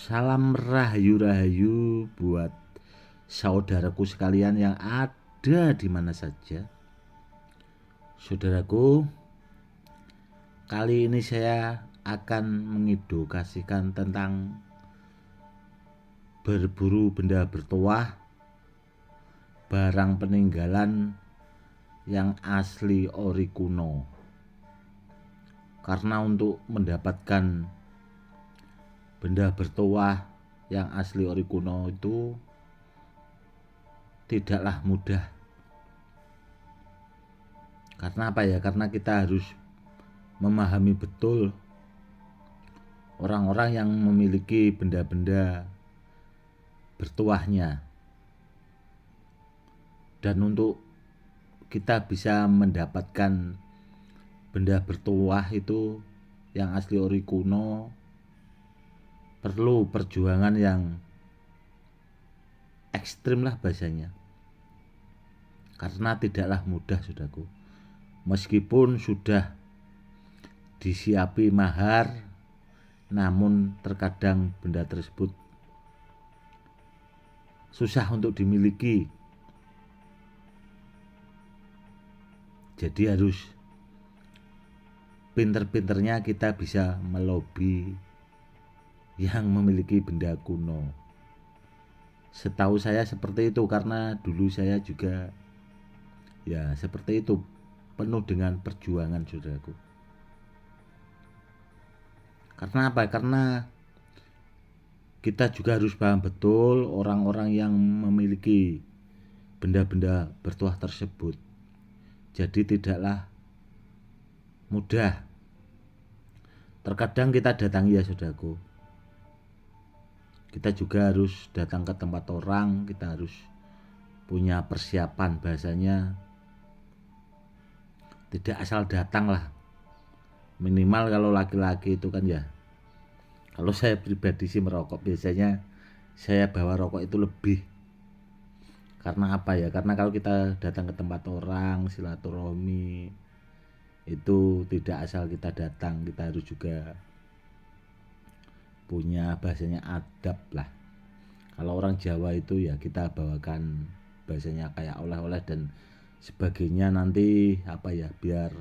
Salam rahayu-rahayu buat saudaraku sekalian yang ada di mana saja. Saudaraku, kali ini saya akan mengedukasikan tentang berburu benda bertuah, barang peninggalan yang asli ori kuno. Karena untuk mendapatkan benda bertuah yang asli ori kuno itu tidaklah mudah. Karena apa ya? Karena kita harus memahami betul orang-orang yang memiliki benda-benda bertuahnya. Dan untuk kita bisa mendapatkan benda bertuah itu yang asli ori kuno, perlu perjuangan yang ekstrim lah bahasanya. Karena tidaklah mudah, saudaraku. Meskipun sudah disiapi mahar, namun terkadang benda tersebut susah untuk dimiliki. Jadi harus pinter-pinternya kita bisa melobi yang memiliki benda kuno. Setahu saya seperti itu, karena dulu saya juga ya seperti itu, penuh dengan perjuangan, saudaraku. Karena apa? Karena kita juga harus paham betul orang-orang yang memiliki benda-benda bertuah tersebut. Jadi tidaklah mudah. Terkadang kita datangi ya, saudaraku. Kita juga harus datang ke tempat orang, kita harus punya persiapan, bahasanya tidak asal datang lah. Minimal kalau laki-laki itu kan ya, kalau saya pribadi sih merokok, biasanya saya bawa rokok itu lebih. Karena apa ya? Karena kalau kita datang ke tempat orang, silaturahmi, itu tidak asal kita datang, kita harus juga punya bahasanya adab lah. Kalau orang Jawa itu ya kita bawakan bahasanya kayak oleh-oleh dan sebagainya, nanti apa ya, biar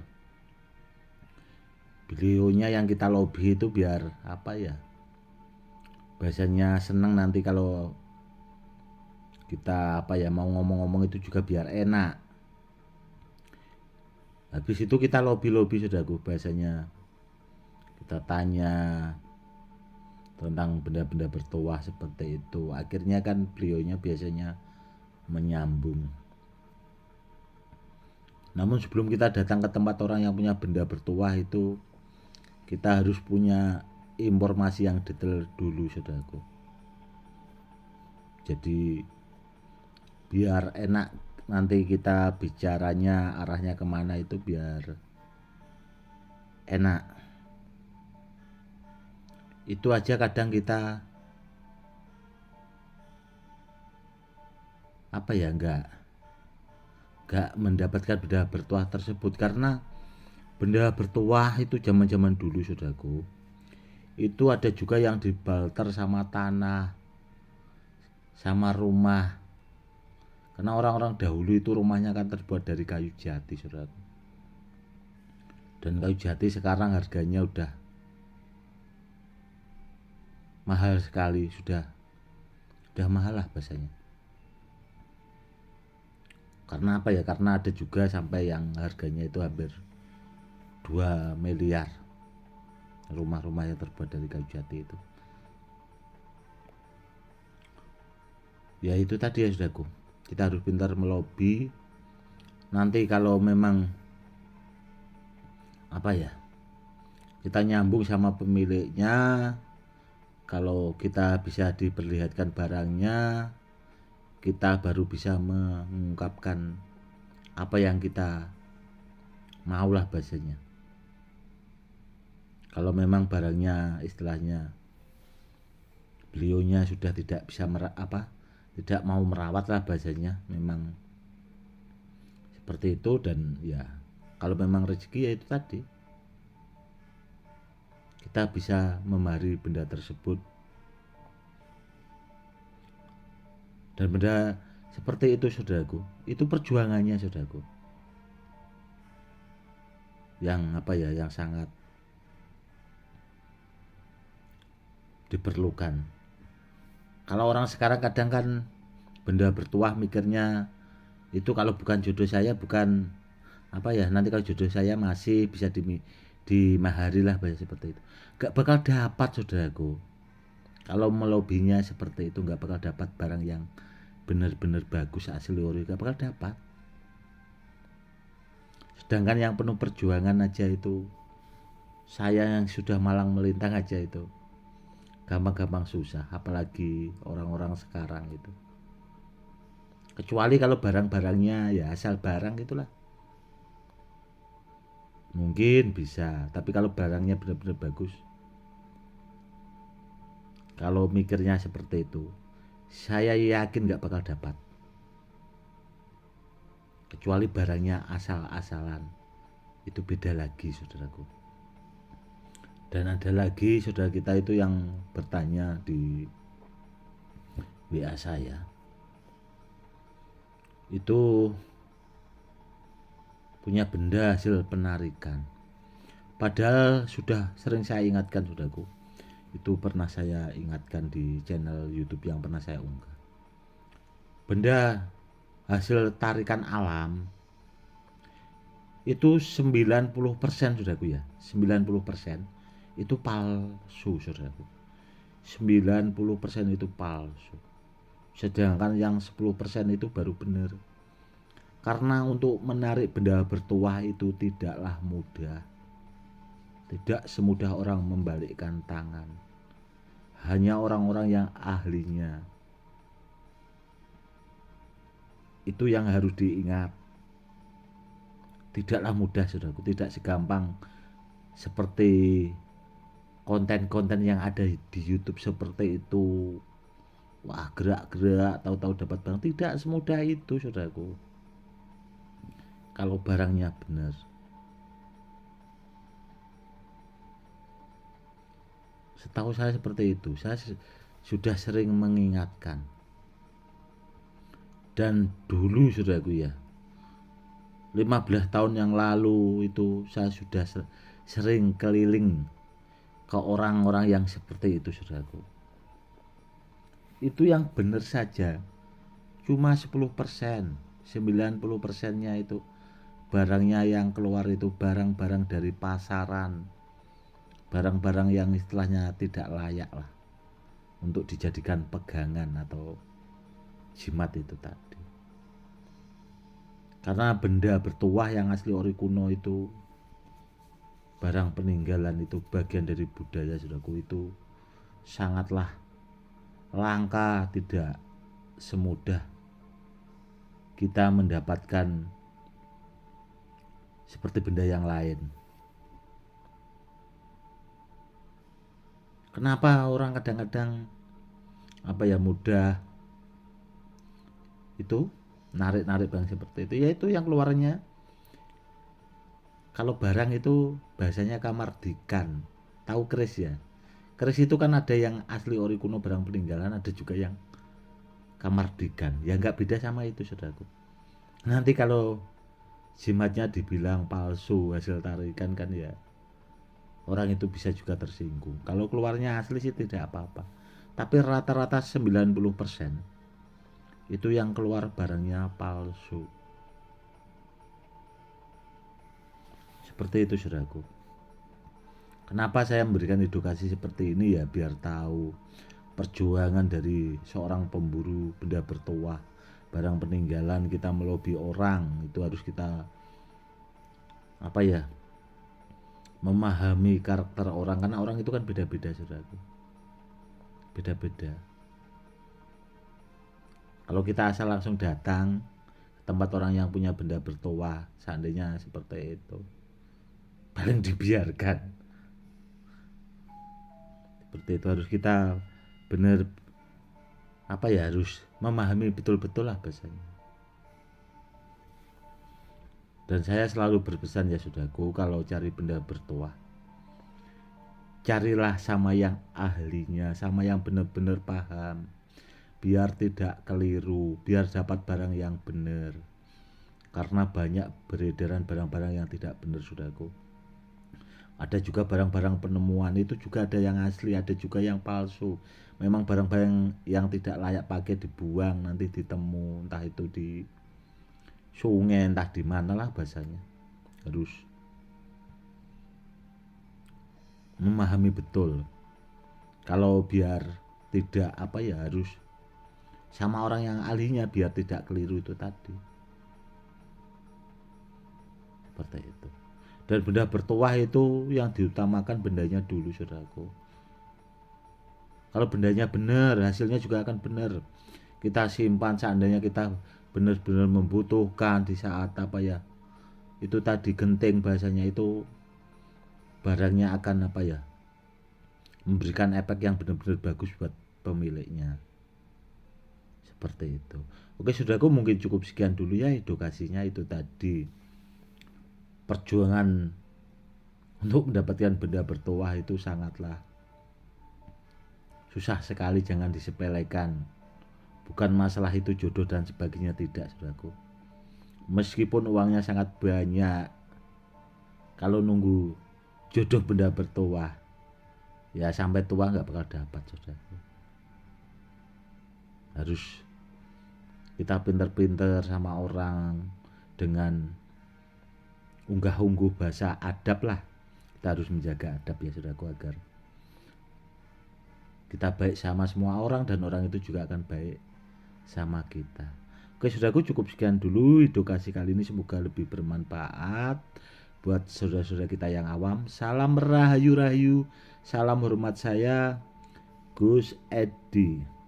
beliaunya yang kita lobby itu biar apa ya, bahasanya seneng nanti kalau kita apa ya mau ngomong-ngomong itu juga biar enak. Habis itu kita lobby-lobby, saudaraku, bahasanya kita tanya tentang benda-benda bertuah seperti itu. Akhirnya kan beliaunya biasanya menyambung. Namun sebelum kita datang ke tempat orang yang punya benda bertuah itu, kita harus punya informasi yang detail dulu, saudaraku. Jadi biar enak nanti kita bicaranya arahnya kemana itu biar enak. Itu aja kadang kita apa ya, enggak mendapatkan benda bertuah tersebut. Karena benda bertuah itu zaman-zaman dulu, saudaraku, itu ada juga yang dibalter sama tanah, sama rumah. Karena orang-orang dahulu itu rumahnya kan terbuat dari kayu jati, saudaraku. Dan kayu jati sekarang harganya udah mahal sekali, sudah mahal lah bahasanya. Karena apa ya? Karena ada juga sampai yang harganya itu hampir 2 miliar rumah-rumah yang terbuat dari kayu jati itu. Ya itu tadi ya, saudaraku, kita harus pintar melobi. Nanti kalau memang apa ya, kita nyambung sama pemiliknya, kalau kita bisa diperlihatkan barangnya, kita baru bisa mengungkapkan apa yang kita maulah bahasanya. Kalau memang barangnya istilahnya beliaunya sudah tidak bisa tidak mau merawat lah bahasanya, memang seperti itu. Dan ya kalau memang rezeki ya itu tadi, kita bisa memahari benda tersebut Dan benda seperti itu saudaraku, itu perjuangannya saudaraku, yang yang sangat diperlukan. Kalau orang sekarang kadang kan benda bertuah mikirnya itu kalau bukan jodoh saya, bukan nanti kalau jodoh saya masih bisa dimahari lah, bahasa seperti itu. Gak bakal dapat saudaraku. Kalau melobinya seperti itu gak bakal dapat barang yang benar-benar bagus asli ori, gak bakal dapat. Sedangkan yang penuh perjuangan aja itu, saya yang sudah malang melintang aja itu gampang-gampang susah, apalagi orang-orang sekarang itu. Kecuali kalau barang-barangnya ya asal barang itulah, mungkin bisa. Tapi kalau barangnya benar-benar bagus, kalau mikirnya seperti itu, saya yakin gak bakal dapat. Kecuali barangnya asal-asalan, itu beda lagi saudaraku. Dan ada lagi saudara kita itu yang bertanya di WA saya, itu punya benda hasil penarikan. Padahal sudah sering saya ingatkan saudaraku, itu pernah saya ingatkan di channel YouTube yang pernah saya unggah. Benda hasil tarikan alam itu 90% saudaraku ya, 90% itu palsu saudaraku. 90% itu palsu. Sedangkan yang 10% itu baru benar. Karena untuk menarik benda bertuah itu tidaklah mudah. Tidak semudah orang membalikkan tangan. Hanya orang-orang yang ahlinya. Itu yang harus diingat. Tidaklah mudah saudaraku, tidak segampang seperti konten-konten yang ada di YouTube seperti itu. Wah, gerak-gerak tahu-tahu dapat barang, tidak semudah itu saudaraku. Kalau barangnya benar. Setahu saya seperti itu. Saya sudah sering mengingatkan. Dan dulu saudaraku ya, 15 tahun yang lalu itu saya sudah sering keliling ke orang-orang yang seperti itu saudaraku. Itu yang benar saja cuma 10%, 90%-nya itu barangnya yang keluar itu barang-barang dari pasaran, barang-barang yang istilahnya tidak layak lah untuk dijadikan pegangan atau jimat itu tadi. Karena benda bertuah yang asli ori kuno itu, barang peninggalan itu bagian dari budaya saudaraku, itu sangatlah langka, tidak semudah kita mendapatkan seperti benda yang lain. Kenapa orang kadang-kadang mudah itu narik-narik barang seperti itu, yaitu yang keluarnya, kalau barang itu bahasanya kamardikan. Tahu keris ya? Keris itu kan ada yang asli ori kuno barang peninggalan, ada juga yang kamardikan. Ya nggak beda sama itu saudaraku. Nanti kalau jimatnya dibilang palsu hasil tarikan kan ya, orang itu bisa juga tersinggung. Kalau keluarnya asli sih tidak apa-apa. Tapi rata-rata 90% itu yang keluar barangnya palsu. Seperti itu saudaraku. Kenapa saya memberikan edukasi seperti ini ya, biar tahu perjuangan dari seorang pemburu benda bertuah, barang peninggalan. Kita melobi orang itu harus kita memahami karakter orang, karena orang itu kan beda-beda saudaraku, beda-beda. Kalau kita asal langsung datang ke tempat orang yang punya benda bertuah, seandainya seperti itu, paling dibiarkan. Seperti itu harus kita benar harus memahami betul-betul lah bahasanya. Dan saya selalu berpesan ya saudaraku, kalau cari benda bertuah, carilah sama yang ahlinya, sama yang benar-benar paham. biar tidak keliru, biar dapat barang yang benar. Karena banyak beredaran barang-barang yang tidak benar, saudaraku. Ada juga barang-barang penemuan itu juga ada yang asli, ada juga yang palsu. Memang barang-barang yang tidak layak pakai dibuang, nanti ditemu entah itu di sungai, entah di mana lah bahasanya. Harus memahami betul. Kalau biar tidak harus sama orang yang ahlinya biar tidak keliru itu tadi. Seperti itu. Dan benda bertuah itu yang diutamakan bendanya dulu, saudaraku. Kalau bendanya benar, hasilnya juga akan benar. Kita simpan seandainya kita benar-benar membutuhkan di saat itu tadi genting bahasanya, itu barangnya akan memberikan efek yang benar-benar bagus buat pemiliknya. Seperti itu. Oke, saudaraku, mungkin cukup sekian dulu ya edukasinya. Itu tadi perjuangan untuk mendapatkan benda bertuah itu sangatlah susah sekali, jangan disepelekan. Bukan masalah itu jodoh dan sebagainya, tidak, saudaraku. Meskipun uangnya sangat banyak, kalau nunggu jodoh benda bertuah, ya sampai tua nggak bakal dapat, saudaraku. Harus kita pinter-pinter sama orang dengan unggah-ungguh bahasa adab lah. Kita harus menjaga adab ya, saudaraku, agar kita baik sama semua orang dan orang itu juga akan baik sama kita. Oke, saudaraku, cukup sekian dulu edukasi kali ini, semoga lebih bermanfaat buat saudara-saudara kita yang awam. Salam rahayu-rahayu, salam hormat, saya Gus Edi.